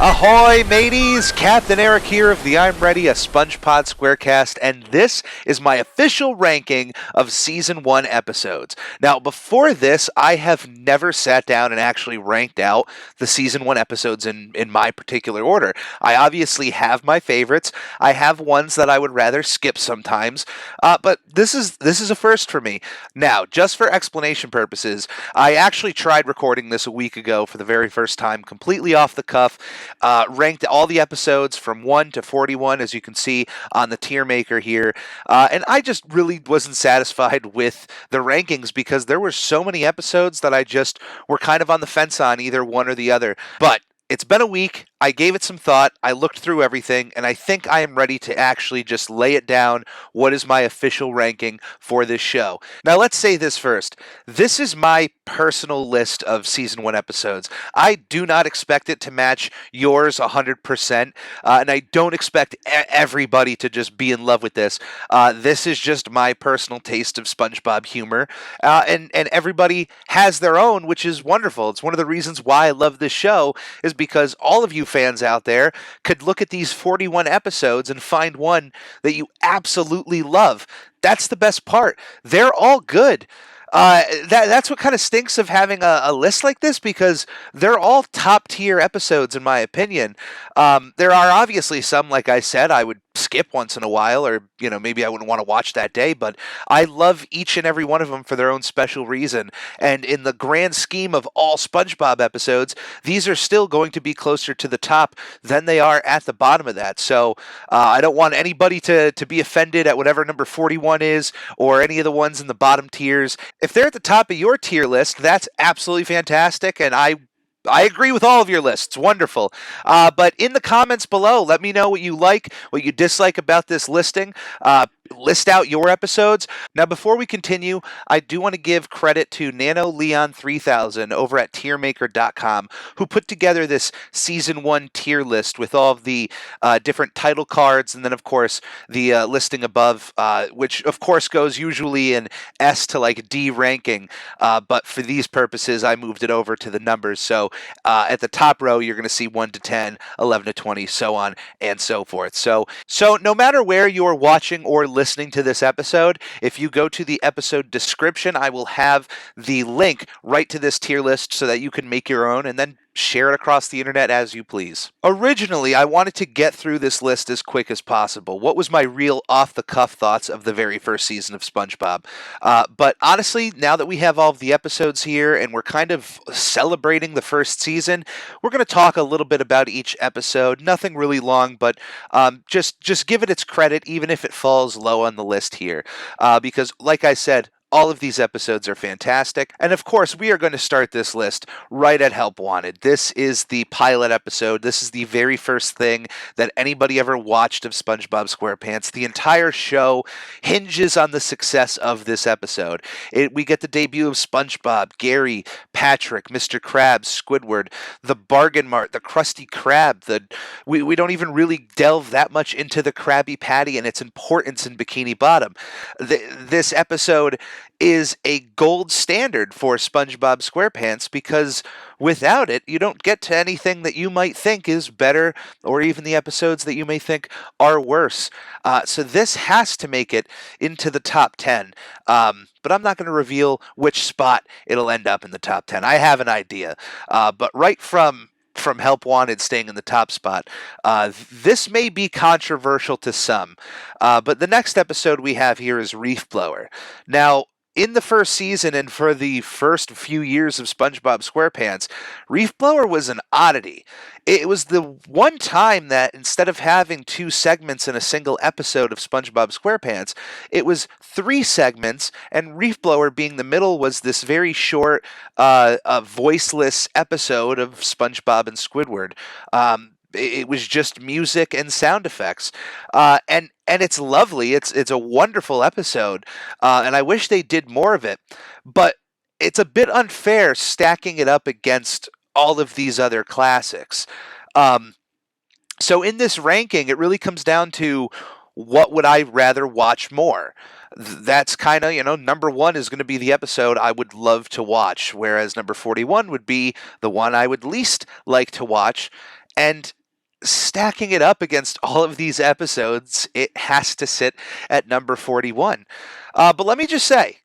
Ahoy, mateys! Captain Eric here of the I'm Ready, a SpongeBob SquareCast, and this is my official ranking of Season 1 episodes. Now, before this, I have never sat down and actually ranked out the Season 1 episodes in my particular order. I obviously have my favorites. I have ones that I would rather skip sometimes, but this is a first for me. Now, just for explanation purposes, I actually tried recording this a week ago for the very first time, completely off the cuff. Ranked all the episodes from 1 to 41, as you can see on the tier maker here. And I just really wasn't satisfied with the rankings because there were so many episodes that I just were kind of on the fence on either one or the other. But it's been a week. I gave it some thought. I looked through everything, and I think I am ready to actually just lay it down. What is my official ranking for this show? Now, let's say this first. This is my personal list of Season 1 episodes. I do not expect it to match yours 100%, and I don't expect everybody to just be in love with this. This is just my personal taste of SpongeBob humor, and everybody has their own, which is wonderful. It's one of the reasons why I love this show, is because all of you fans out there could look at these 41 episodes and find one that you absolutely love. That's the best part. They're all good. That's what kind of stinks of having a list like this, because they're all top tier episodes in my opinion. There are obviously some, like I said, I would skip once in a while, or maybe I wouldn't want to watch that day, but I love each and every one of them for their own special reason. And in the grand scheme of all SpongeBob episodes, these are still going to be closer to the top than they are at the bottom of that. So I don't want anybody to be offended at whatever number 41 is, or any of the ones in the bottom tiers. If they're at the top of your tier list, that's absolutely fantastic, and I agree with all of your lists. Wonderful. But in the comments below, let me know what you like, what you dislike about this listing. List out your episodes. Now, before we continue, I do want to give credit to NanoLeon3000 over at tiermaker.com, who put together this Season 1 tier list with all of the different title cards, and then, of course, the listing above, which, of course, goes usually in S to, like, D ranking. But for these purposes, I moved it over to the numbers. So at the top row, you're going to see 1 to 10, 11 to 20, so on and so forth. So no matter where you're watching or listening to this episode, if you go to the episode description, I will have the link right to this tier list so that you can make your own and then share it across the internet as you please. Originally, I wanted to get through this list as quick as possible. What was my real off-the-cuff thoughts of the very first season of SpongeBob? But honestly, now that we have all of the episodes here and we're kind of celebrating the first season, we're going to talk a little bit about each episode. Nothing really long, but just give it its credit, even if it falls low on the list here. Because, like I said, all of these episodes are fantastic. And of course, we are going to start this list right at Help Wanted. This is the pilot episode. This is the very first thing that anybody ever watched of SpongeBob SquarePants. The entire show hinges on the success of this episode. We get the debut of SpongeBob, Gary, Patrick, Mr. Krabs, Squidward, the Bargain Mart, the Krusty Krab. We don't even really delve that much into the Krabby Patty and its importance in Bikini Bottom. This episode is a gold standard for SpongeBob SquarePants, because without it, you don't get to anything that you might think is better, or even the episodes that you may think are worse. So this has to make it into the top 10. But I'm not going to reveal which spot it'll end up in the top 10. I have an idea. But right from Help Wanted staying in the top spot, this may be controversial to some. But the next episode we have here is Reef Blower. Now, in the first season and for the first few years of SpongeBob SquarePants, Reef Blower was an oddity. It was the one time that instead of having 2 segments in a single episode of SpongeBob SquarePants, it was 3 segments, and Reef Blower being the middle was this very short, voiceless episode of SpongeBob and Squidward. It was just music and sound effects, and it's lovely. It's a wonderful episode, and I wish they did more of it. But it's a bit unfair stacking it up against all of these other classics. So in this ranking, it really comes down to what would I rather watch more. That's kind of, number 1 is going to be the episode I would love to watch, whereas number 41 would be the one I would least like to watch. And stacking it up against all of these episodes, it has to sit at number 41. But let me just say,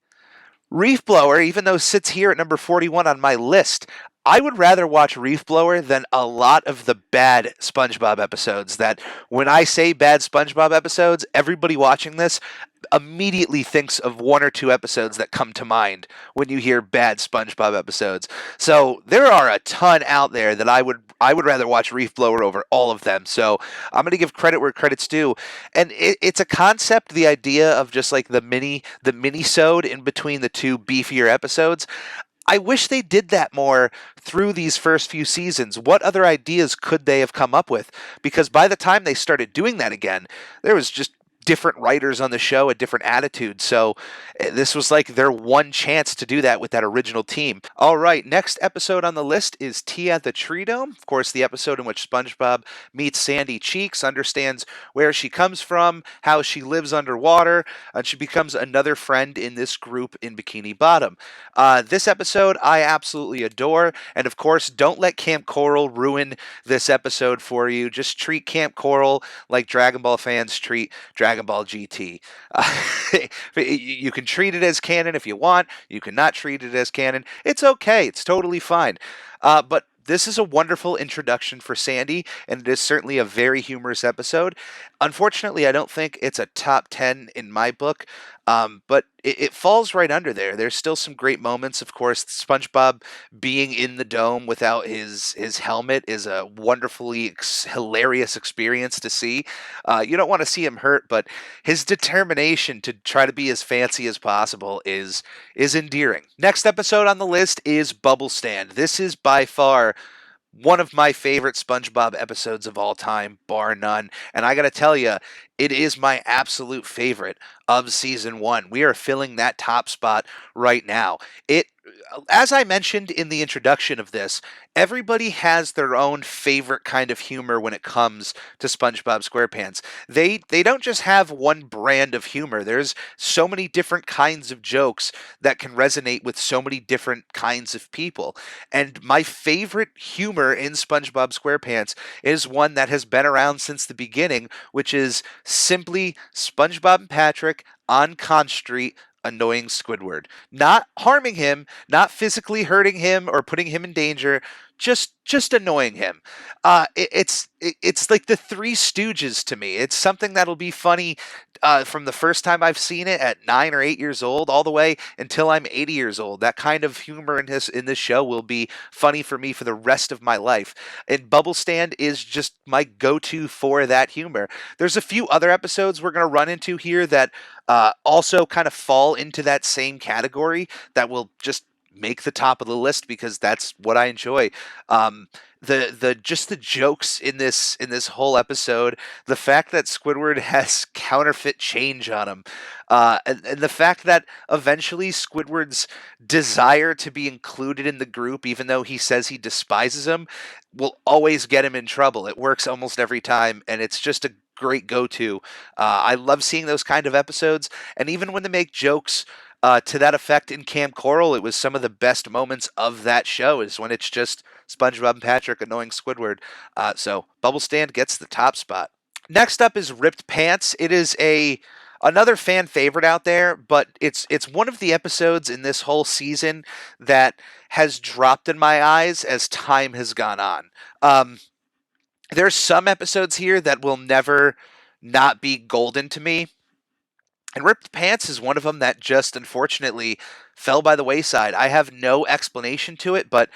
Reef Blower, even though it sits here at number 41 on my list, I would rather watch Reef Blower than a lot of the bad SpongeBob episodes. That when I say bad SpongeBob episodes, everybody watching this immediately thinks of one or two episodes that come to mind when you hear bad SpongeBob episodes. So there are a ton out there that I would rather watch Reef Blower over all of them. So I'm going to give credit where credit's due, and it's a concept. The idea of just like the mini-sode in between the two beefier episodes. I wish they did that more through these first few seasons. What other ideas could they have come up with? Because by the time they started doing that again, there was just different writers on the show, a different attitude. So this was like their one chance to do that with that original team. All right, next episode on the list is Tea at the Tree Dome. Of course, the episode in which SpongeBob meets Sandy Cheeks, understands where she comes from, how she lives underwater, and she becomes another friend in this group in Bikini Bottom. This episode I absolutely adore, and of course, don't let Camp Coral ruin this episode for you. Just treat Camp Coral like Dragon Ball fans treat Dragon Ball GT. You can treat it as canon if you want. You cannot treat it as canon. It's okay. It's totally fine. But this is a wonderful introduction for Sandy, and it is certainly a very humorous episode. Unfortunately, I don't think it's a top 10 in my book, but it falls right under there. There's still some great moments. Of course, SpongeBob being in the dome without his helmet is a wonderfully hilarious experience to see. You don't want to see him hurt, but his determination to try to be as fancy as possible is endearing. Next episode on the list is Bubble Stand. This is by far one of my favorite SpongeBob episodes of all time, bar none. And I gotta tell you, it is my absolute favorite of season one. We are filling that top spot right now. As I mentioned in the introduction of this, everybody has their own favorite kind of humor when it comes to SpongeBob SquarePants. They don't just have one brand of humor. There's so many different kinds of jokes that can resonate with so many different kinds of people. And my favorite humor in SpongeBob SquarePants is one that has been around since the beginning, which is simply SpongeBob and Patrick on Conch Street annoying Squidward. Not harming him, not physically hurting him or putting him in danger, just annoying him. It's like the Three Stooges to me. It's something that'll be funny from the first time I've seen it at 9 or 8 years old, all the way until I'm 80 years old. That kind of humor in this show will be funny for me for the rest of my life. And Bubble Stand is just my go-to for that humor. There's a few other episodes we're going to run into here that also kind of fall into that same category that will just make the top of the list because that's what I enjoy. The jokes in this whole episode, the fact that Squidward has counterfeit change on him, and the fact that eventually Squidward's desire to be included in the group, even though he says he despises him, will always get him in trouble. It works almost every time, and it's just a great go-to. I love seeing those kind of episodes, and even when they make jokes to that effect in Camp Coral, it was some of the best moments of that show is when it's just SpongeBob and Patrick annoying Squidward. So Bubble Stand gets the top spot. Next up is Ripped Pants. It is another fan favorite out there, but it's one of the episodes in this whole season that has dropped in my eyes as time has gone on. There's some episodes here that will never not be golden to me. And Ripped Pants is one of them that just unfortunately fell by the wayside. I have no explanation to it, but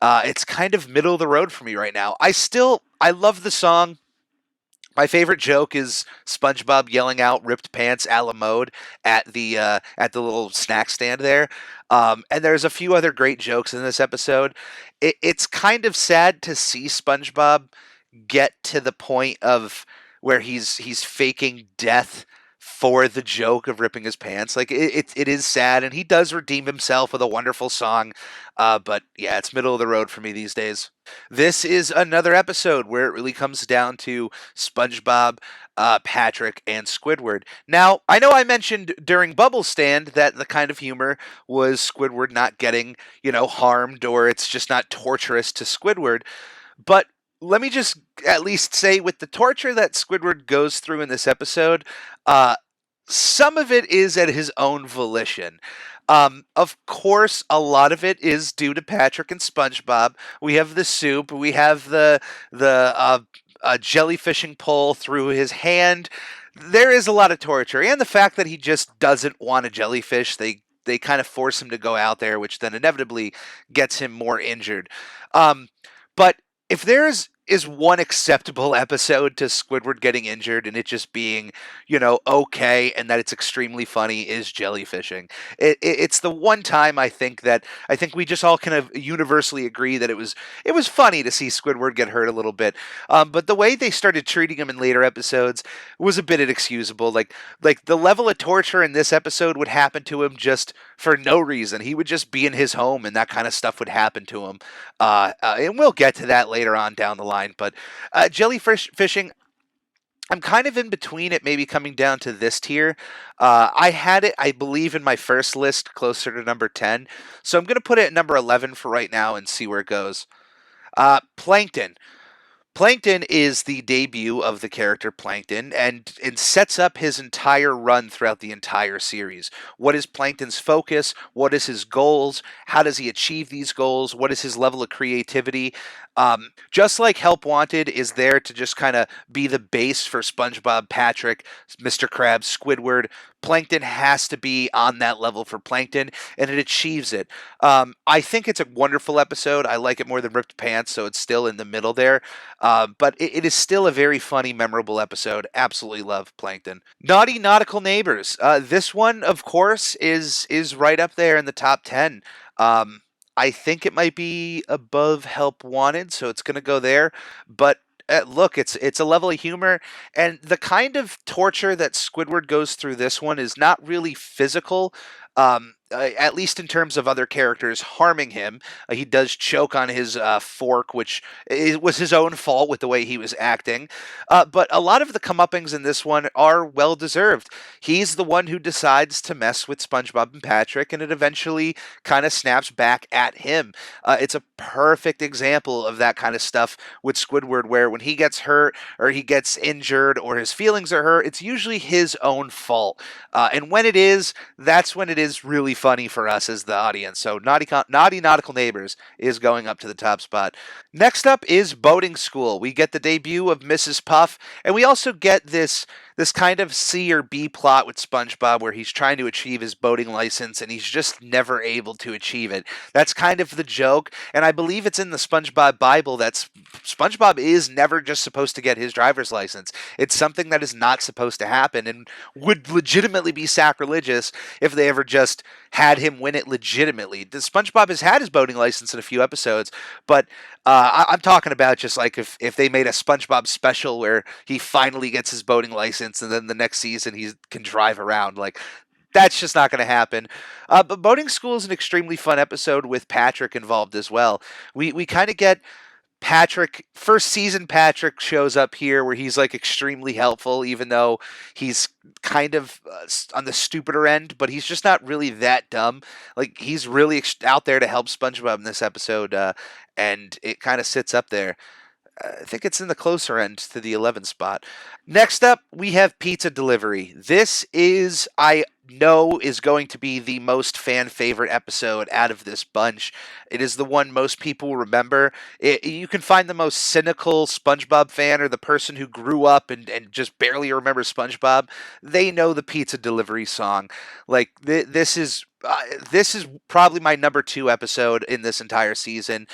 it's kind of middle of the road for me right now. I love the song. My favorite joke is SpongeBob yelling out "Ripped Pants" a la mode at the little snack stand there. And there's a few other great jokes in this episode. It's kind of sad to see SpongeBob get to the point of where he's faking death for the joke of ripping his pants. Like it is sad, and he does redeem himself with a wonderful song. But yeah, it's middle of the road for me these days. This is another episode where it really comes down to SpongeBob, Patrick, and Squidward. Now, I know I mentioned during Bubble Stand that the kind of humor was Squidward not getting, harmed, or it's just not torturous to Squidward. But let me just at least say, with the torture that Squidward goes through in this episode, uh, some of it is at his own volition. Of course, a lot of it is due to Patrick and SpongeBob. We have the soup. We have the jellyfishing pole through his hand. There is a lot of torture, and the fact that he just doesn't want a jellyfish. They kind of force him to go out there, which then inevitably gets him more injured. Um, but if there is one acceptable episode to Squidward getting injured and it just being, okay, and that it's extremely funny, is jellyfishing. It's the one time I think we just all kind of universally agree that it was funny to see Squidward get hurt a little bit. But the way they started treating him in later episodes was a bit inexcusable. Like the level of torture in this episode would happen to him just for no reason. He would just be in his home and that kind of stuff would happen to him. And we'll get to that later on down the line. But jellyfish fishing, I'm kind of in between it, maybe coming down to this tier. I had it, I believe, in my first list closer to number 10. So I'm going to put it at number 11 for right now and see where it goes. Plankton. Plankton is the debut of the character Plankton, and it sets up his entire run throughout the entire series. What is Plankton's focus? What is his goals? How does he achieve these goals? What is his level of creativity? Just like Help Wanted is there to just kind of be the base for SpongeBob, Patrick, Mr. Krabs, Squidward, Plankton has to be on that level for Plankton, and it achieves it. I think it's a wonderful episode. I like it more than Ripped Pants, so it's still in the middle there. But it is still a very funny, memorable episode. Absolutely love Plankton. Naughty Nautical Neighbors. This one, of course, is right up there in the top 10. Um, I think it might be above Help Wanted, so it's going to go there. But look, it's a level of humor, and the kind of torture that Squidward goes through this one is not really physical. At least in terms of other characters harming him. He does choke on his fork, which was his own fault with the way he was acting. But a lot of the comeuppings in this one are well deserved. He's the one who decides to mess with SpongeBob and Patrick, and it eventually kind of snaps back at him. It's a perfect example of that kind of stuff with Squidward, where when he gets hurt or he gets injured or his feelings are hurt, it's usually his own fault. And when it is, that's when it is really funny for us as the audience. So Naughty Nautical Neighbors is going up to the top spot. Next up is Boating School. We get the debut of Mrs. Puff, and we also get this kind of C or B plot with SpongeBob where he's trying to achieve his boating license and he's just never able to achieve it. That's kind of the joke, and I believe it's in the SpongeBob Bible that SpongeBob is never just supposed to get his driver's license. It's something that is not supposed to happen and would legitimately be sacrilegious if they ever just had him win it legitimately. The SpongeBob has had his boating license in a few episodes, but I'm talking about just like if they made a SpongeBob special where he finally gets his boating license and then the next season he can drive around. Like, that's just not going to happen. But Boating School is an extremely fun episode with Patrick involved as well. We kind of get Patrick, first season Patrick shows up here where he's like extremely helpful, even though he's kind of on the stupider end, but he's just not really that dumb. Like, he's really out there to help SpongeBob in this episode, and it kind of sits up there. I think it's in the closer end to the 11th spot. Next up, we have Pizza Delivery. This is, I know, is going to be the most fan favorite episode out of this bunch. It is the one most people remember. You can find the most cynical SpongeBob fan or the person who grew up and just barely remembers SpongeBob. They know the Pizza Delivery song. Like, this is probably my number 2 episode in this entire season.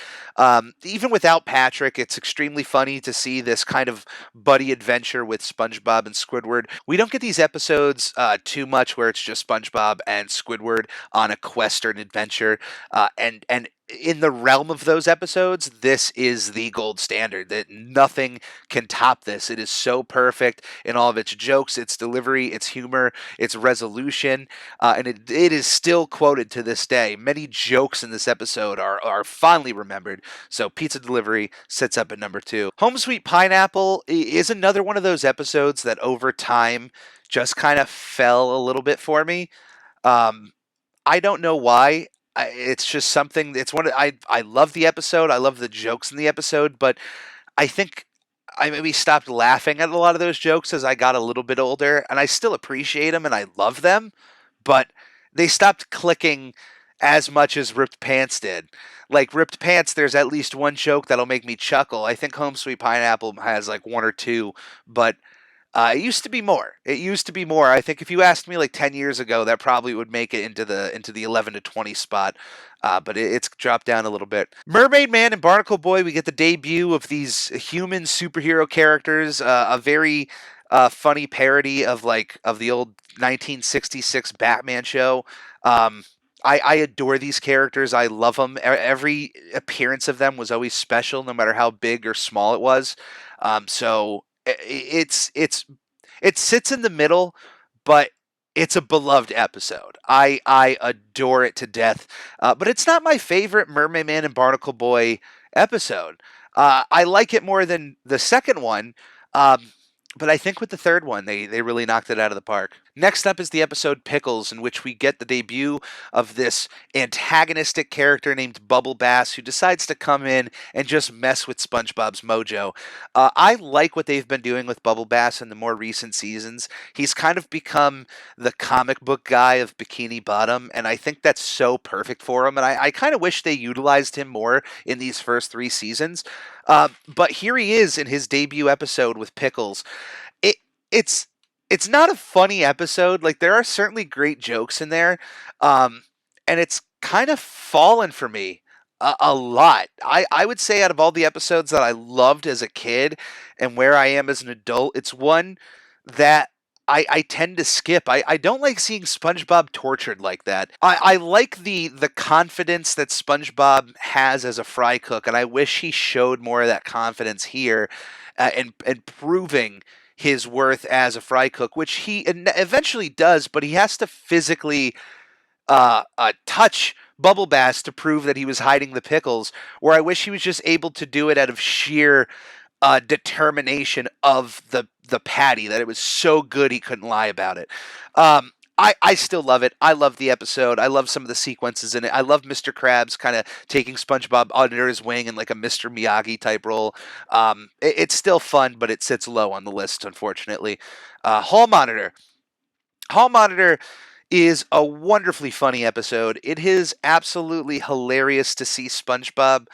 Even without Patrick, it's extremely funny to see this kind of buddy adventure with SpongeBob and Squidward. We don't get these episodes too much where it's just SpongeBob and Squidward on a quest or an adventure, and in the realm of those episodes, this is the gold standard. That nothing can top this. It is so perfect in all of its jokes, its delivery, its humor, its resolution, and it is still quoted to this day. Many jokes in this episode are fondly remembered. So Pizza Delivery sits up at number 2. Home Sweet Pineapple is another one of those episodes that over time just kind of fell a little bit for me. Um, I don't know why. It's just something. It's one. I love the episode. I love the jokes in the episode, but I think I maybe stopped laughing at a lot of those jokes as I got a little bit older, and I still appreciate them and I love them, but they stopped clicking as much as Ripped Pants did. Like Ripped Pants, there's at least one joke that'll make me chuckle. I think Home Sweet Pineapple has like one or two, but it used to be more. It used to be more. I think if you asked me like 10 years ago, that probably would make it into the 11 to 20 spot. But it's dropped down a little bit. Mermaid Man and Barnacle Boy, we get the debut of these human superhero characters. A very funny parody of the old 1966 Batman show. Um, I adore these characters. I love them. Every appearance of them was always special, no matter how big or small it was. So it sits in the middle, but it's a beloved episode. I adore it to death. But it's not my favorite Mermaid Man and Barnacle Boy episode. I like it more than the second one. Um, but I think with the third one, they really knocked it out of the park. Next up is the episode Pickles, in which we get the debut of this antagonistic character named Bubble Bass who decides to come in and just mess with SpongeBob's mojo. I like what they've been doing with Bubble Bass in the more recent seasons. He's kind of become the comic book guy of Bikini Bottom, and I think that's so perfect for him. And I kind of wish they utilized him more in these first three seasons. But here he is in his debut episode with Pickles. It it's it's not a funny episode. Like there are certainly great jokes in there, um, and it's kind of fallen for me a lot. I would say out of all the episodes that I loved as a kid and where I am as an adult, it's one that I tend to skip. I don't like seeing SpongeBob tortured like that. I like the confidence that SpongeBob has as a fry cook, and I wish he showed more of that confidence here, and proving his worth as a fry cook, which he eventually does, but he has to physically touch Bubble Bass to prove that he was hiding the pickles. Where I wish he was just able to do it out of sheer determination of the patty, that it was so good he couldn't lie about it. I still love it. I love the episode. I love some of the sequences in it. I love Mr. Krabs kind of taking SpongeBob under his wing in like a Mr. Miyagi type role. It's still fun, but it sits low on the list, unfortunately. Hall Monitor. Hall Monitor is a wonderfully funny episode. It is absolutely hilarious to see SpongeBob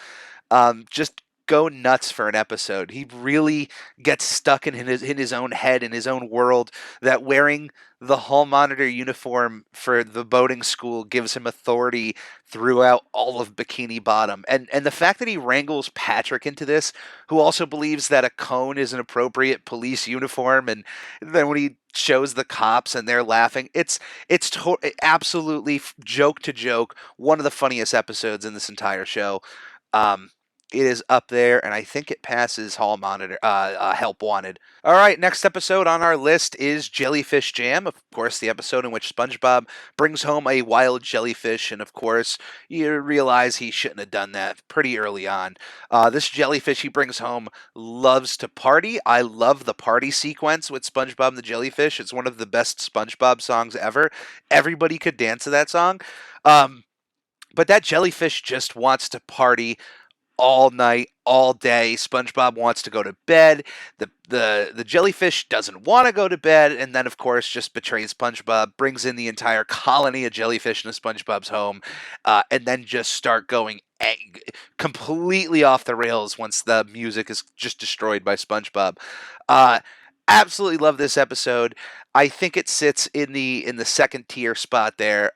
just go nuts for an episode. He really gets stuck in his own head, in his own world, that wearing the hall monitor uniform for the boating school gives him authority throughout all of Bikini Bottom. And the fact that he wrangles Patrick into this, who also believes that a cone is an appropriate police uniform, and then when he shows the cops and they're laughing, absolutely joke to joke one of the funniest episodes in this entire show. Um, it is up there, and I think it passes Hall Monitor, Help Wanted. All right, next episode on our list is Jellyfish Jam. Of course, the episode in which SpongeBob brings home a wild jellyfish, and of course, you realize he shouldn't have done that pretty early on. This jellyfish he brings home loves to party. I love the party sequence with SpongeBob and the jellyfish. It's one of the best SpongeBob songs ever. Everybody could dance to that song. Um, but that jellyfish just wants to party all night, all day. SpongeBob wants to go to bed. The jellyfish doesn't want to go to bed, and then of course just betrays SpongeBob, brings in the entire colony of jellyfish into SpongeBob's home, and then just start going completely off the rails once the music is just destroyed by SpongeBob. Uh, Absolutely love this episode. I think it sits in the second tier spot there.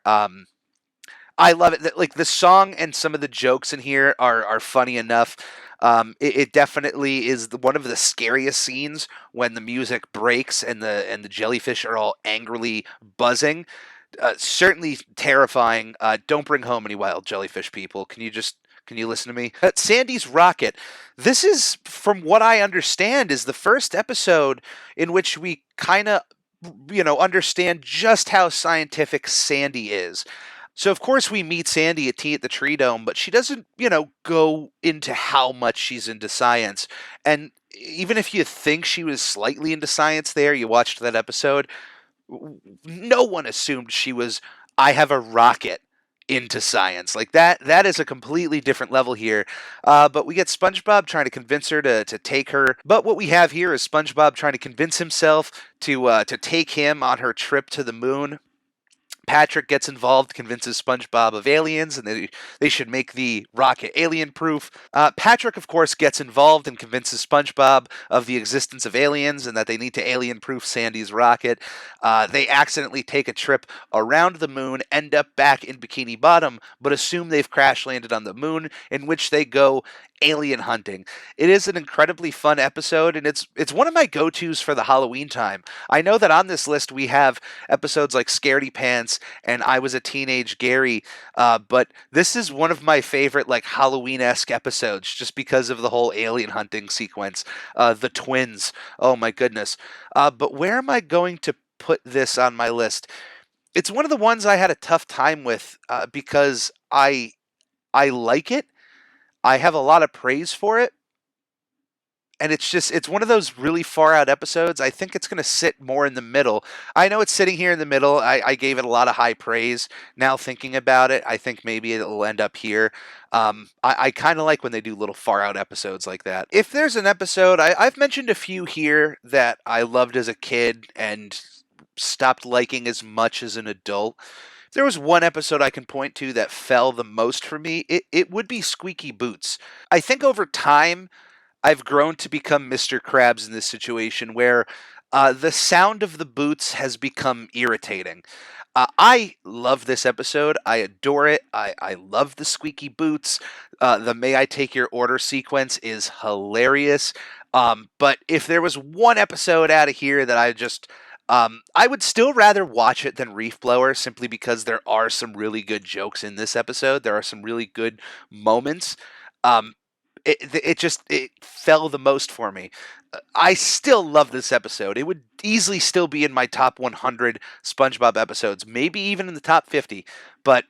I love it. Like the song and some of the jokes in here are funny enough. It definitely is one of the scariest scenes when the music breaks and the jellyfish are all angrily buzzing. Certainly terrifying. Don't bring home any wild jellyfish, people. Can you listen to me? Sandy's Rocket. This is, from what I understand, is the first episode in which we kind of understand just how scientific Sandy is. So of course we meet Sandy at Tea at the Tree Dome, but she doesn't, go into how much she's into science. And even if you think she was slightly into science there, you watched that episode, no one assumed she was, I have a rocket into science. Like that is a completely different level here. But we get SpongeBob trying to convince her to take her. But what we have here is SpongeBob trying to convince himself to take him on her trip to the moon. Patrick gets involved, convinces SpongeBob of aliens, and they should make the rocket alien proof. Patrick, of course, gets involved and convinces SpongeBob of the existence of aliens and that they need to alien proof Sandy's rocket. They accidentally take a trip around the moon, end up back in Bikini Bottom, but assume they've crash landed on the moon, in which they go alien hunting. It is an incredibly fun episode, and it's one of my go-tos for the Halloween time. I know that on this list we have episodes like Scaredy Pants and I Was a Teenage Gary, but this is one of my favorite like Halloween-esque episodes just because of the whole alien hunting sequence. The twins, oh my goodness. But where am I going to put this on my list? It's one of the ones I had a tough time with because I like it. I have a lot of praise for it, and it's one of those really far out episodes. I think it's going to sit more in the middle. I know it's sitting here in the middle. I gave it a lot of high praise. Now thinking about it, I think maybe it'll end up here. I kind of like when they do little far out episodes like that. If there's an episode, I've mentioned a few here that I loved as a kid and stopped liking as much as an adult. If there was one episode I can point to that fell the most for me, it would be Squeaky Boots. I think over time, I've grown to become Mr. Krabs in this situation where the sound of the boots has become irritating. I love this episode. I adore it. I love the squeaky boots. The May I Take Your Order sequence is hilarious. But if there was one episode out of here that I would still rather watch it than Reef Blower simply because there are some really good jokes in this episode. There are some really good moments. Um, it fell the most for me. I still love this episode. It would easily still be in my top 100 SpongeBob episodes, maybe even in the top 50. But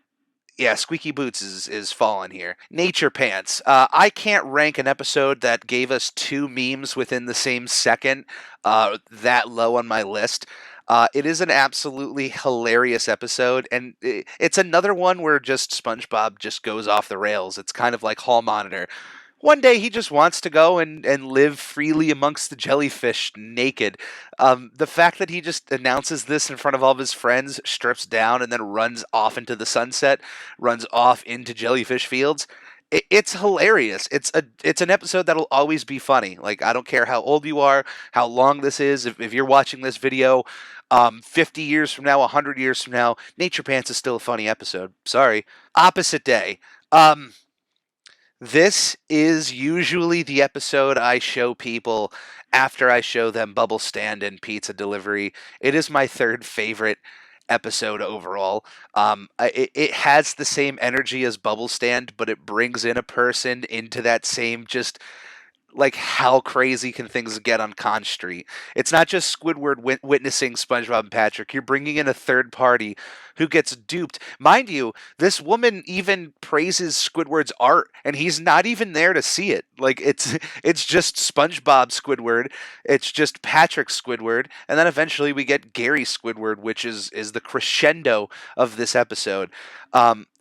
yeah, Squeaky Boots is falling here. Nature Pants. I can't rank an episode that gave us two memes within the same second that low on my list. It is an absolutely hilarious episode, and it's another one where just SpongeBob just goes off the rails. It's kind of like Hall Monitor. One day he just wants to go and live freely amongst the jellyfish naked. The fact that he just announces this in front of all of his friends, strips down, and then runs off into the sunset, runs off into jellyfish fields. It's hilarious. It's an episode that'll always be funny. Like, I don't care how old you are, how long this is. If you're watching this video 50 years from now, 100 years from now, Nature Pants is still a funny episode. Sorry. Opposite Day. This is usually the episode I show people after I show them Bubble Stand and Pizza Delivery. It is my third favorite episode overall. It has the same energy as Bubble Stand, but it brings in a person into that same just like how crazy can things get on Con Street? It's not just Squidward witnessing SpongeBob and Patrick. You're bringing in a third party who gets duped. Mind you, this woman even praises Squidward's art, and he's not even there to see it. Like it's just SpongeBob Squidward, it's just Patrick Squidward, and then eventually we get Gary Squidward, which is the crescendo of this episode.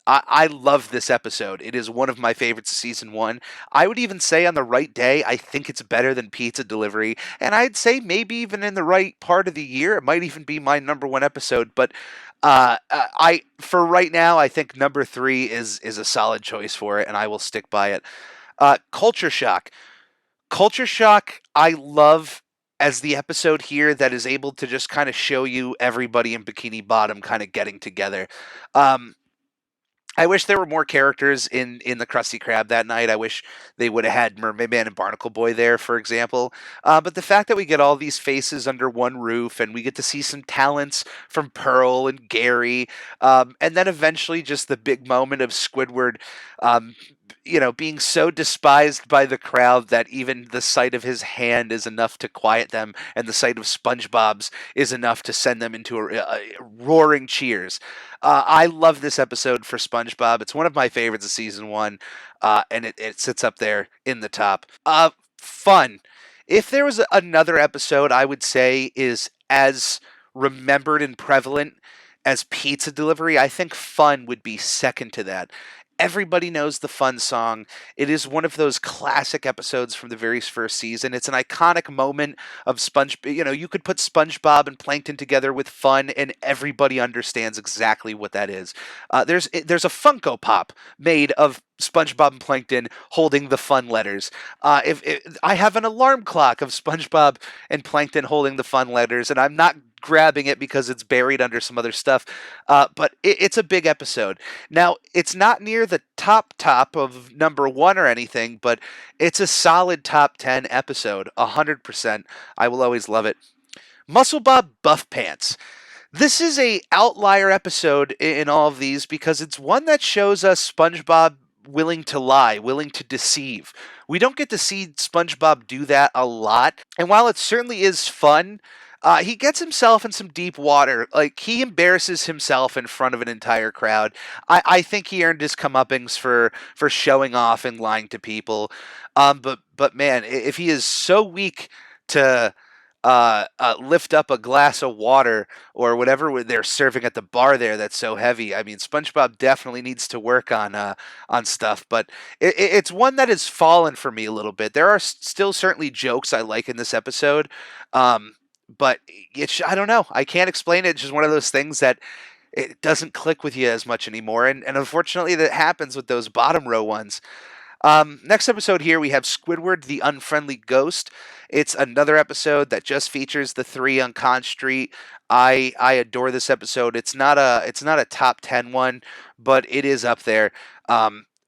I love this episode. It is one of my favorites of season one. I would even say on the right day, I think it's better than Pizza Delivery. And I'd say maybe even in the right part of the year, it might even be my number one episode. But I for right now, I think number three is a solid choice for it, and I will stick by it. Culture Shock. Culture Shock, I love as the episode here that is able to just kind of show you everybody in Bikini Bottom kind of getting together. I wish there were more characters in the Krusty Krab that night. I wish they would have had MermaidMan and BarnacleBoy there, for example. But the fact that we get all these faces under one roof and we get to see some talents from Pearl and Gary, and then eventually just the big moment of Squidward, being so despised by the crowd that even the sight of his hand is enough to quiet them, and the sight of SpongeBob's is enough to send them into a roaring cheers. I love this episode for SpongeBob. It's one of my favorites of season one, and it sits up there in the top. Fun. If there was another episode I would say is as remembered and prevalent as pizza delivery, I think Fun would be second to that. Everybody knows the Fun song. It is one of those classic episodes from the very first season. It's an iconic moment of you could put SpongeBob and Plankton together with Fun, and everybody understands exactly what that is. There's a Funko Pop made of SpongeBob and Plankton holding the Fun letters. If I have an alarm clock of SpongeBob and Plankton holding the Fun letters, and I'm not grabbing it because it's buried under some other stuff. But it's a big episode. Now, it's not near the top of number one or anything, but it's a solid top 10 episode. 100%. I will always love it. Muscle Bob Buff Pants. This is a outlier episode in all of these because it's one that shows us SpongeBob willing to lie, willing to deceive. We don't get to see SpongeBob do that a lot. And while it certainly is fun, he gets himself in some deep water. Like, he embarrasses himself in front of an entire crowd. I think he earned his comeuppance for showing off and lying to people. But man, if he is so weak to lift up a glass of water or whatever they're serving at the bar there that's so heavy. I mean, SpongeBob definitely needs to work on stuff, but it's one that has fallen for me a little bit. There are still certainly jokes I like in this episode, but I don't know. I can't explain it. It's just one of those things that it doesn't click with you as much anymore, and unfortunately that happens with those bottom row ones. Next episode here, we have Squidward, the Unfriendly Ghost. It's another episode that just features the three on Con Street. I adore this episode. It's not a top 10 one, but it is up there.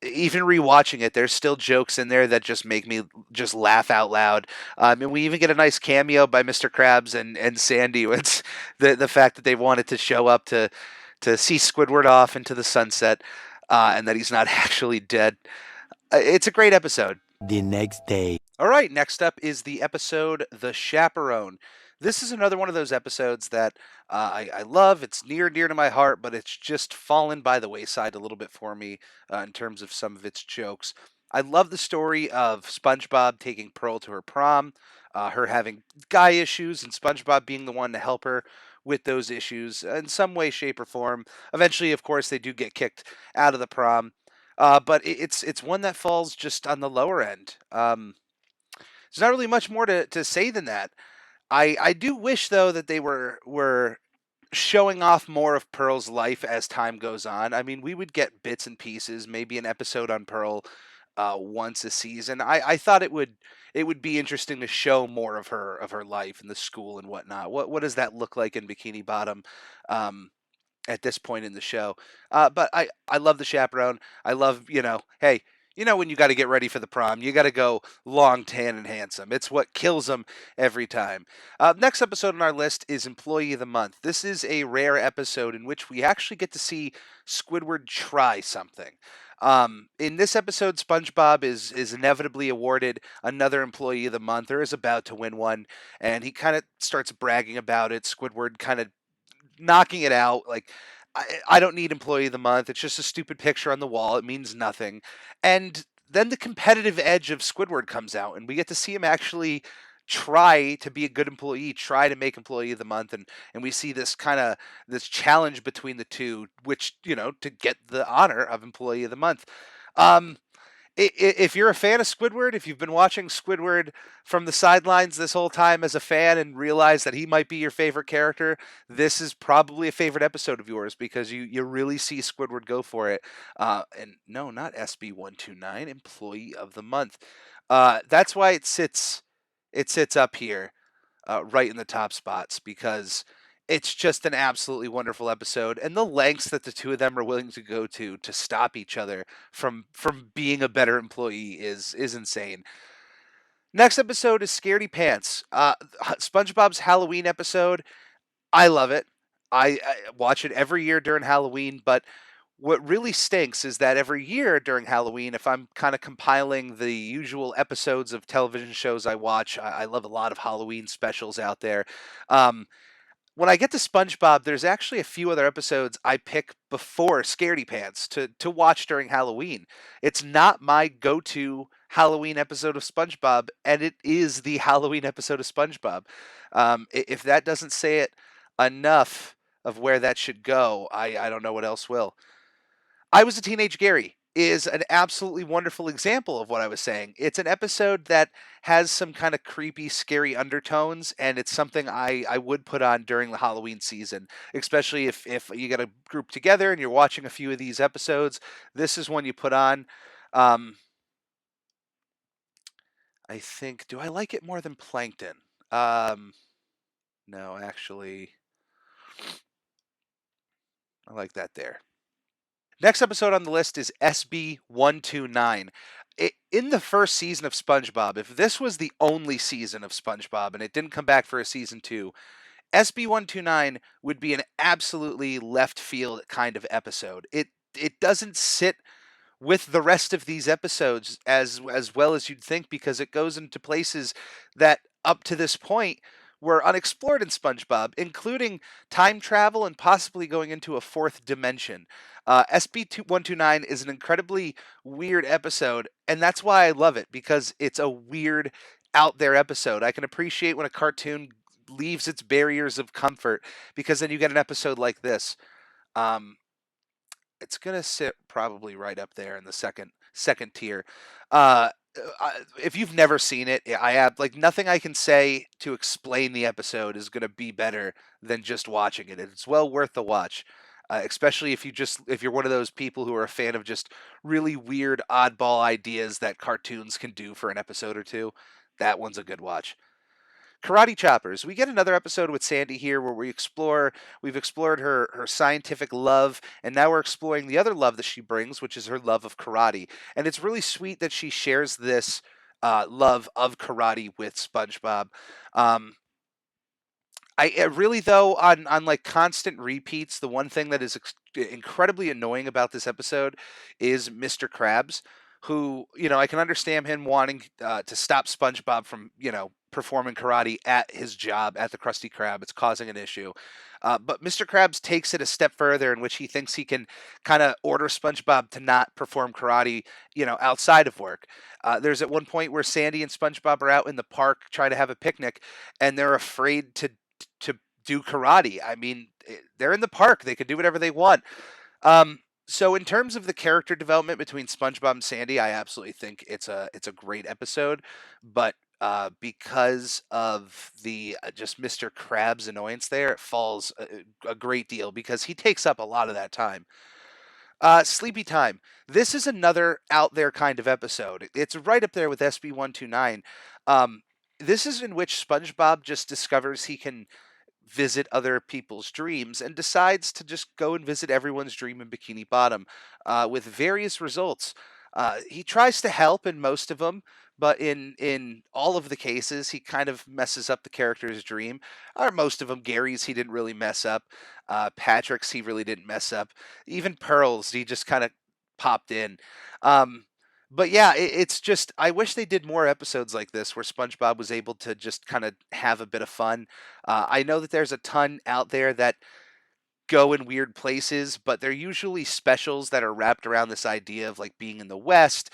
Even rewatching it, there's still jokes in there that just make me just laugh out loud. And we even get a nice cameo by Mr. Krabs and Sandy. It's the fact that they wanted to show up to see Squidward off into the sunset, and that he's not actually dead. It's a great episode. The next day. All right, next up is the episode The Chaperone. This is another one of those episodes that I love. It's near and dear to my heart, but it's just fallen by the wayside a little bit for me in terms of some of its jokes. I love the story of SpongeBob taking Pearl to her prom, her having guy issues, and SpongeBob being the one to help her with those issues in some way, shape, or form. Eventually, of course, they do get kicked out of the prom. But it's one that falls just on the lower end. There's not really much more to say than that. I do wish though that they were showing off more of Pearl's life as time goes on. I mean, we would get bits and pieces, maybe an episode on Pearl once a season. I thought it would be interesting to show more of her life in the school and whatnot. What does that look like in Bikini Bottom? At this point in the show. But I love the chaperone. I love, hey, when you got to get ready for the prom, you got to go long, tan, and handsome. It's what kills them every time. Next episode on our list is Employee of the Month. This is a rare episode in which we actually get to see Squidward try something. In this episode, SpongeBob is inevitably awarded another Employee of the Month, or is about to win one, and he kind of starts bragging about it. Squidward kind of knocking it out like, I don't need Employee of the Month. It's just a stupid picture on the wall. It means nothing. And then the competitive edge of Squidward comes out, and we get to see him actually try to be a good employee, try to make Employee of the Month, and we see this challenge between the two, which, to get the honor of Employee of the Month. If you're a fan of Squidward, if you've been watching Squidward from the sidelines this whole time as a fan and realize that he might be your favorite character, this is probably a favorite episode of yours because you really see Squidward go for it. And no, not SB129, Employee of the Month. That's why it sits up here, right in the top spots, because it's just an absolutely wonderful episode, and the lengths that the two of them are willing to go to stop each other from being a better employee is insane. Next episode is Scaredy Pants, SpongeBob's Halloween episode. I love it. I watch it every year during Halloween, but what really stinks is that every year during Halloween, if I'm kind of compiling the usual episodes of television shows I watch, I love a lot of Halloween specials out there. When I get to SpongeBob, there's actually a few other episodes I pick before Scaredy Pants to watch during Halloween. It's not my go-to Halloween episode of SpongeBob, and it is the Halloween episode of SpongeBob. If that doesn't say it enough, of where that should go, I don't know what else will. I Was a Teenage Gary is an absolutely wonderful example of what I was saying. It's an episode that has some kind of creepy, scary undertones, and it's something I would put on during the Halloween season, especially if you get a group together and you're watching a few of these episodes. This is one you put on. Um, I think, do I like it more than Plankton? Um, no, actually, I like that there. Next episode on the list is SB 129. In the first season of SpongeBob, if this was the only season of SpongeBob and it didn't come back for a season two, SB 129 would be an absolutely left field kind of episode. It doesn't sit with the rest of these episodes as well as you'd think, because it goes into places that up to this point were unexplored in SpongeBob, including time travel and possibly going into a fourth dimension. SB129 is an incredibly weird episode, and that's why I love it, because it's a weird, out there episode. I can appreciate when a cartoon leaves its barriers of comfort, because then you get an episode like this. Um, it's gonna sit probably right up there in the second tier. Uh, if you've never seen it, I have like nothing I can say to explain the episode is gonna be better than just watching it. It's well worth the watch, especially if you're one of those people who are a fan of just really weird, oddball ideas that cartoons can do for an episode or two. That one's a good watch. Karate Choppers. We get another episode with Sandy here where we've explored her scientific love, and now we're exploring the other love that she brings, which is her love of karate. And it's really sweet that she shares this love of karate with SpongeBob. Um, really though, on like constant repeats, the one thing that is incredibly annoying about this episode is Mr. Krabs, who, I can understand him wanting to stop SpongeBob from performing karate at his job at the Krusty Krab. It's causing an issue. But Mr. Krabs takes it a step further, in which he thinks he can kind of order SpongeBob to not perform karate, outside of work. There's at one point where Sandy and SpongeBob are out in the park trying to have a picnic, and they're afraid to do karate. I mean, they're in the park; they can do whatever they want. So in terms of the character development between SpongeBob and Sandy, I absolutely think it's a great episode, but because of the just Mr. Krabs' annoyance there, it falls a great deal because he takes up a lot of that time. Sleepy Time. This is another out there kind of episode. It's right up there with SB 129. Um, this is in which SpongeBob just discovers he can visit other people's dreams and decides to just go and visit everyone's dream in Bikini Bottom, with various results. He tries to help in most of them, but in all of the cases, he kind of messes up the character's dream. Or most of them, Gary's he didn't really mess up. Patrick's he really didn't mess up. Even Pearl's he just kind of popped in. Um, but yeah, it's just I wish they did more episodes like this where SpongeBob was able to just kind of have a bit of fun. I know that there's a ton out there that go in weird places, but they're usually specials that are wrapped around this idea of like being in the West,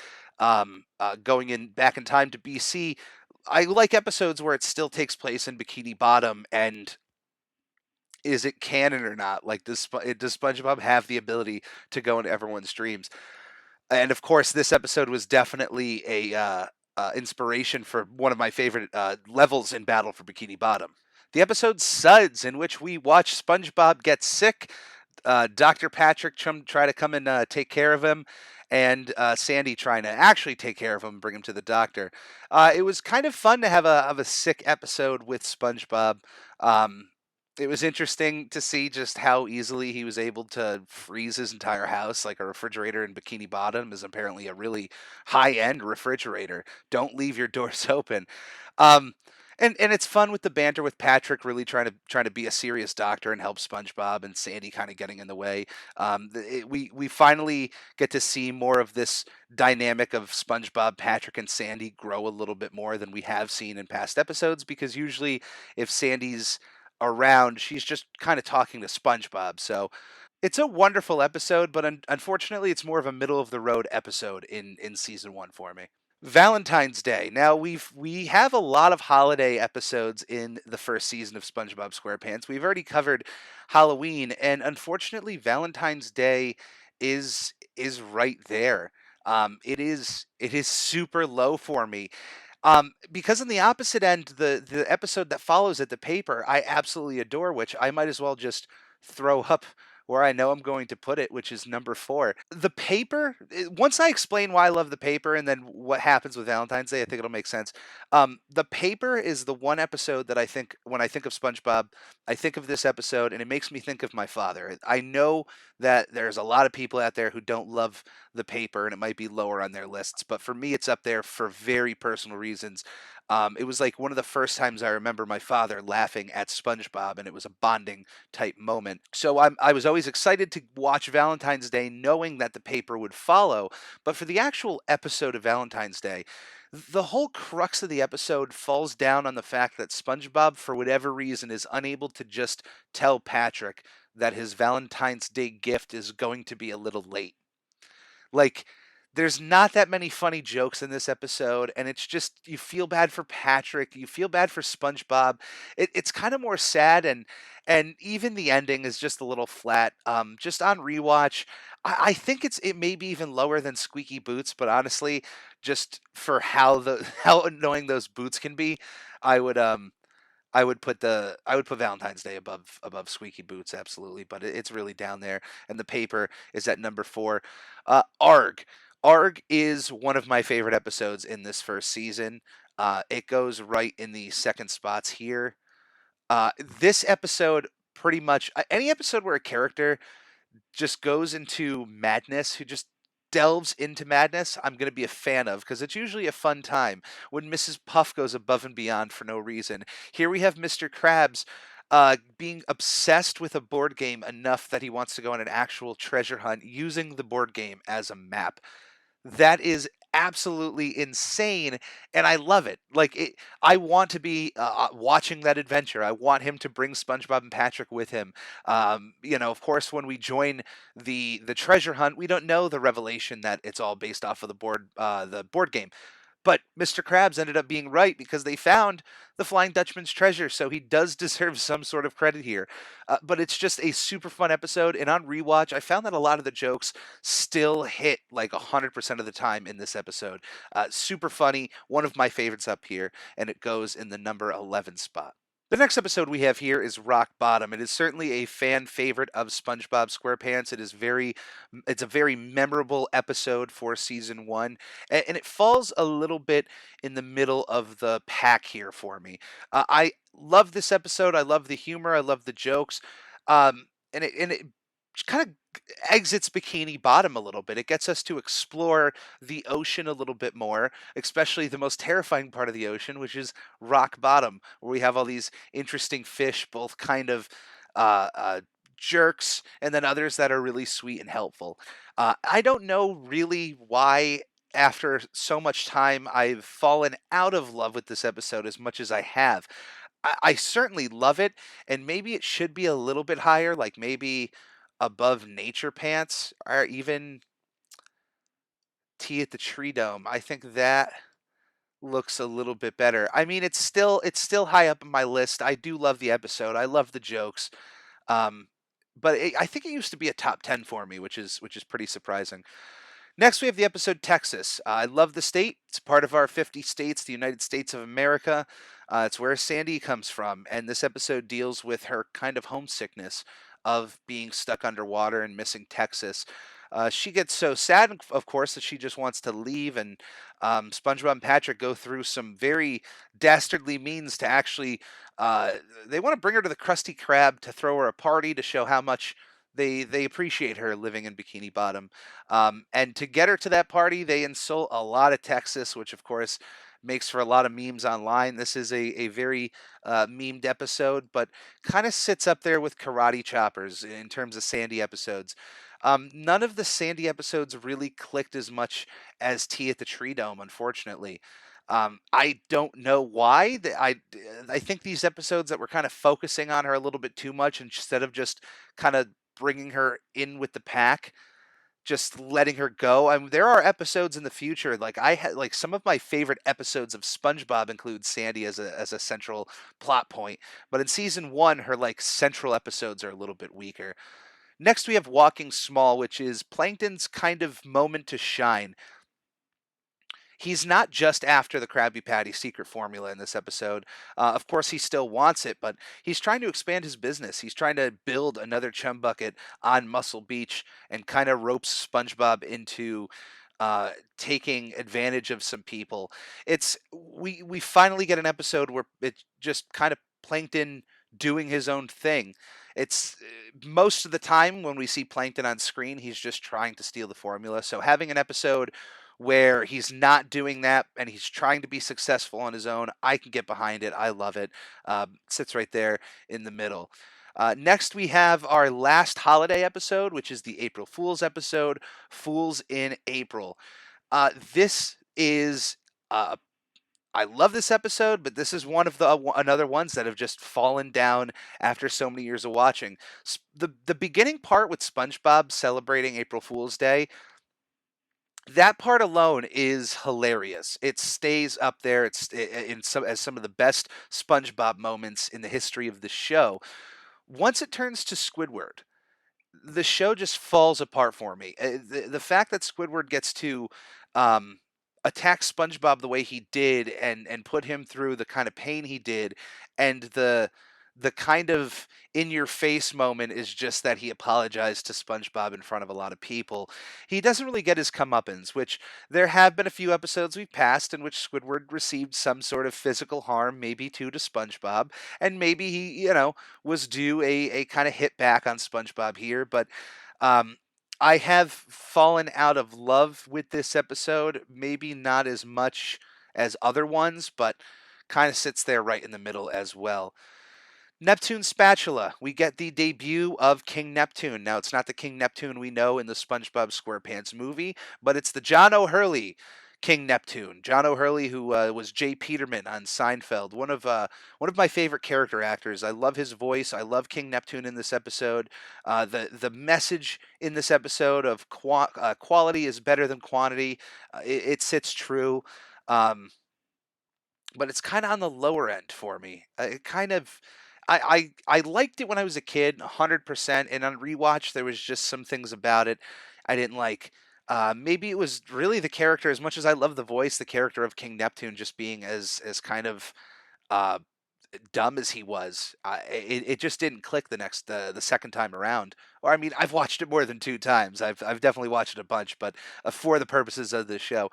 going in back in time to BC. I like episodes where it still takes place in Bikini Bottom, and is it canon or not? Like, does SpongeBob have the ability to go into everyone's dreams? And of course, this episode was definitely a inspiration for one of my favorite levels in Battle for Bikini Bottom. The episode Suds, in which we watch SpongeBob get sick, Dr. Patrick try to come and take care of him, and Sandy trying to actually take care of him, bring him to the doctor. It was kind of fun to have a sick episode with SpongeBob. Um, it was interesting to see just how easily he was able to freeze his entire house. Like, a refrigerator in Bikini Bottom is apparently a really high end refrigerator. Don't leave your doors open. Um, and it's fun with the banter with Patrick really trying to be a serious doctor and help SpongeBob, and Sandy kind of getting in the way. We finally get to see more of this dynamic of SpongeBob, Patrick, and Sandy grow a little bit more than we have seen in past episodes, because usually if Sandy's around, she's just kind of talking to SpongeBob. So it's a wonderful episode, but unfortunately, it's more of a middle of the road episode in season one for me. Valentine's Day. Now we have a lot of holiday episodes in the first season of SpongeBob SquarePants. We've already covered Halloween, and unfortunately, Valentine's Day is right there. It is super low for me. Because on the opposite end, the episode that follows it, the paper, I absolutely adore, which I might as well just throw up where I know I'm going to put it, which is number 4. The paper, once I explain why I love the paper and then what happens with Valentine's Day, I think it'll make sense. The paper is the one episode that I think, when I think of SpongeBob, I think of this episode, and it makes me think of my father. I know that there's a lot of people out there who don't love the paper, and it might be lower on their lists, but for me, it's up there for very personal reasons. It was like one of the first times I remember my father laughing at SpongeBob, and it was a bonding type moment. So I was always excited to watch Valentine's Day, knowing that the paper would follow. But for the actual episode of Valentine's Day, the whole crux of the episode falls down on the fact that SpongeBob, for whatever reason, is unable to just tell Patrick that his Valentine's Day gift is going to be a little late. Like, there's not that many funny jokes in this episode, and it's just you feel bad for Patrick, you feel bad for SpongeBob. It's kind of more sad, and even the ending is just a little flat. Just on rewatch, I think it may be even lower than Squeaky Boots, but honestly, just for how the how annoying those boots can be, I would I would put Valentine's Day above Squeaky Boots, absolutely, but it's really down there. And the paper is at number 4. Arg. Arg is one of my favorite episodes in this first season. It goes right in the second spots here. This episode, pretty much any episode where a character just goes into madness, who just delves into madness, I'm going to be a fan of, because it's usually a fun time when Mrs. Puff goes above and beyond for no reason. Here we have Mr. Krabs being obsessed with a board game enough that he wants to go on an actual treasure hunt using the board game as a map. That is absolutely insane, and I love it. I want to be watching that adventure. I want him to bring SpongeBob and Patrick with him. Of course, when we join the treasure hunt, we don't know the revelation that it's all based off of the board game. But Mr. Krabs ended up being right, because they found the Flying Dutchman's treasure, so he does deserve some sort of credit here. But it's just a super fun episode, and on rewatch, I found that a lot of the jokes still hit like 100% of the time in this episode. Super funny, one of my favorites up here, and it goes in the number 11 spot. The next episode we have here is Rock Bottom. It is certainly a fan favorite of SpongeBob SquarePants. It's a very memorable episode for season 1, and it falls a little bit in the middle of the pack here for me. I love this episode. I love the humor. I love the jokes. And it kind of exits Bikini Bottom a little bit. It gets us to explore the ocean a little bit more, especially the most terrifying part of the ocean, which is rock bottom, where we have all these interesting fish, both kind of uh, uh, jerks, and then others that are really sweet and helpful. I don't know really why, after so much time, I've fallen out of love with this episode as much as I have. I certainly love it, and maybe it should be a little bit higher, like maybe above Nature Pants, or even Tea at the Tree Dome. I think that looks a little bit better. I mean, it's still high up on my list. I do love the episode. I love the jokes. Um, but I think it used to be a top 10 for me, which is pretty surprising. Next, we have the episode Texas. I love the state. It's part of our 50 states, the United States of America. It's where Sandy comes from. And this episode deals with her kind of homesickness of being stuck underwater and missing Texas. She gets so sad, of course, that she just wants to leave. And SpongeBob and Patrick go through some very dastardly means to actually. They want to bring her to the Krusty Krab to throw her a party to show how much they appreciate her living in Bikini Bottom. And to get her to that party, they insult a lot of Texas, which of course makes for a lot of memes online. This is a very memed episode, but kind of sits up there with Karate Choppers in terms of Sandy episodes. None of the Sandy episodes really clicked as much as Tea at the Tree Dome, unfortunately. I don't know why. I think these episodes that were kind of focusing on her a little bit too much instead of just kind of bringing her in with the pack, just letting her go. I mean, there are episodes in the future, like I had, like some of my favorite episodes of SpongeBob include Sandy as a central plot point, but in season one, her like central episodes are a little bit weaker. Next, we have Walking Small, which is Plankton's kind of moment to shine. He's not just after the Krabby Patty secret formula in this episode. Of course, he still wants it, but he's trying to expand his business. He's trying to build another chum bucket on Muscle Beach and kind of ropes SpongeBob into taking advantage of some people. We finally get an episode where it's just kind of Plankton doing his own thing. It's most of the time when we see Plankton on screen, he's just trying to steal the formula. So having an episode where he's not doing that and he's trying to be successful on his own, I can get behind it. I love it. Sits right there in the middle. Next, we have our last holiday episode, which is the April Fool's episode, Fools in April. This is I love this episode, but this is one of the another ones that have just fallen down after so many years of watching. The beginning part with SpongeBob celebrating April Fool's Day, that part alone is hilarious. It stays up there. In some as some of the best SpongeBob moments in the history of the show. Once it turns to Squidward, the show just falls apart for me. The fact that Squidward gets to um, attack SpongeBob the way he did and put him through the kind of pain he did, and the kind of in your face moment is just that he apologized to SpongeBob in front of a lot of people. He doesn't really get his comeuppance, which there have been a few episodes we've passed in which Squidward received some sort of physical harm, maybe to SpongeBob, and maybe he, was due a kind of hit back on SpongeBob here, but um, I have fallen out of love with this episode. Maybe not as much as other ones, but kind of sits there right in the middle as well. Neptune Spatula. We get the debut of King Neptune. Now, it's not the King Neptune we know in the SpongeBob SquarePants movie, but it's the John O'Hurley King Neptune. John O'Hurley, who was Jay Peterman on Seinfeld, one of my favorite character actors. I love his voice. I love King Neptune in this episode. The message in this episode of quality is better than quantity. It sits true. Um, but it's kind of on the lower end for me. It kind of, I liked it when I was a kid, 100%. And on rewatch, there was just some things about it I didn't like. Maybe it was really the character. As much as I love the voice, the character of King Neptune just being as kind of uh, dumb as he was, it just didn't click the second time around. Or I mean, I've watched it more than two times. I've definitely watched it a bunch, but for the purposes of this show.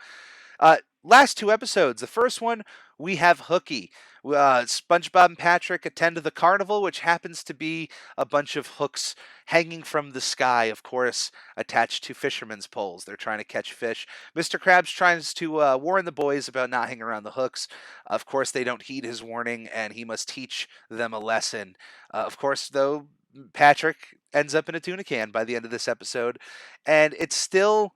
Last two episodes. The first one, we have Hooky. SpongeBob and Patrick attend to the carnival, which happens to be a bunch of hooks hanging from the sky, of course, attached to fishermen's poles. They're trying to catch fish. Mr. Krabs tries to warn the boys about not hanging around the hooks. Of course, they don't heed his warning, and he must teach them a lesson. Of course, though, Patrick ends up in a tuna can by the end of this episode, and it's still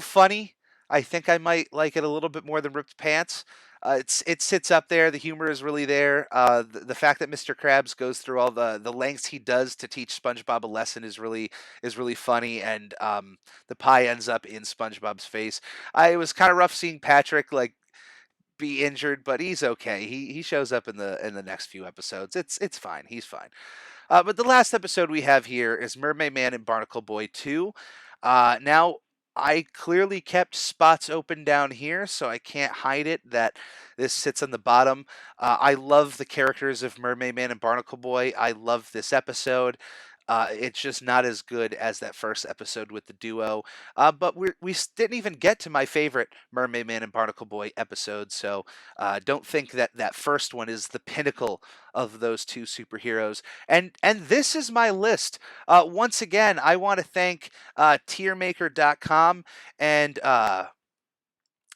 funny. I think I might like it a little bit more than Ripped Pants. It sits up there. The humor is really there. The fact that Mr. Krabs goes through all the lengths he does to teach SpongeBob a lesson is really funny, and the pie ends up in SpongeBob's face. It was kind of rough seeing Patrick like be injured, but he's okay. He shows up in the next few episodes. It's fine. He's fine. But the last episode we have here is MermaidMan and BarnacleBoy II. Now, I clearly kept spots open down here, so I can't hide it that this sits on the bottom. I love the characters of MermaidMan and BarnacleBoy. I love this episode. It's just not as good as that first episode with the duo. But didn't even get to my favorite MermaidMan and BarnacleBoy episode, so don't think that first one is the pinnacle of those two superheroes. And this is my list. Once again, I want to thank tiermaker.com and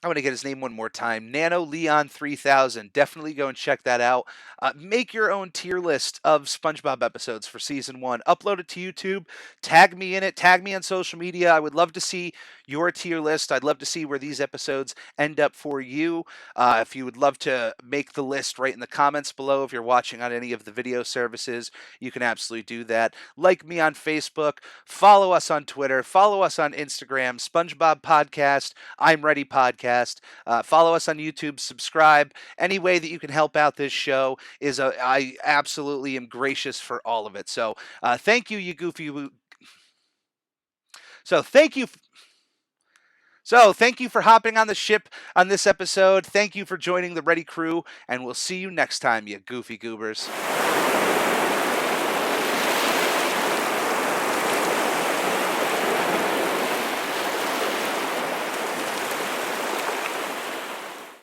I want to get his name one more time. Nano Leon 3000. Definitely go and check that out. Make your own tier list of SpongeBob episodes for season one. Upload it to YouTube. Tag me in it. Tag me on social media. I would love to see your tier list. I'd love to see where these episodes end up for you. If you would love to make the list, right in the comments below. If you're watching on any of the video services, you can absolutely do that. Like me on Facebook, follow us on Twitter, follow us on Instagram, SpongeBob Podcast, I'm Ready Podcast. Follow us on YouTube, subscribe. Any way that you can help out this show I absolutely am gracious for all of it. So thank you, you goofy. So thank you. So thank you for hopping on the ship on this episode. Thank you for joining the Ready crew, and we'll see you next time, you goofy goobers.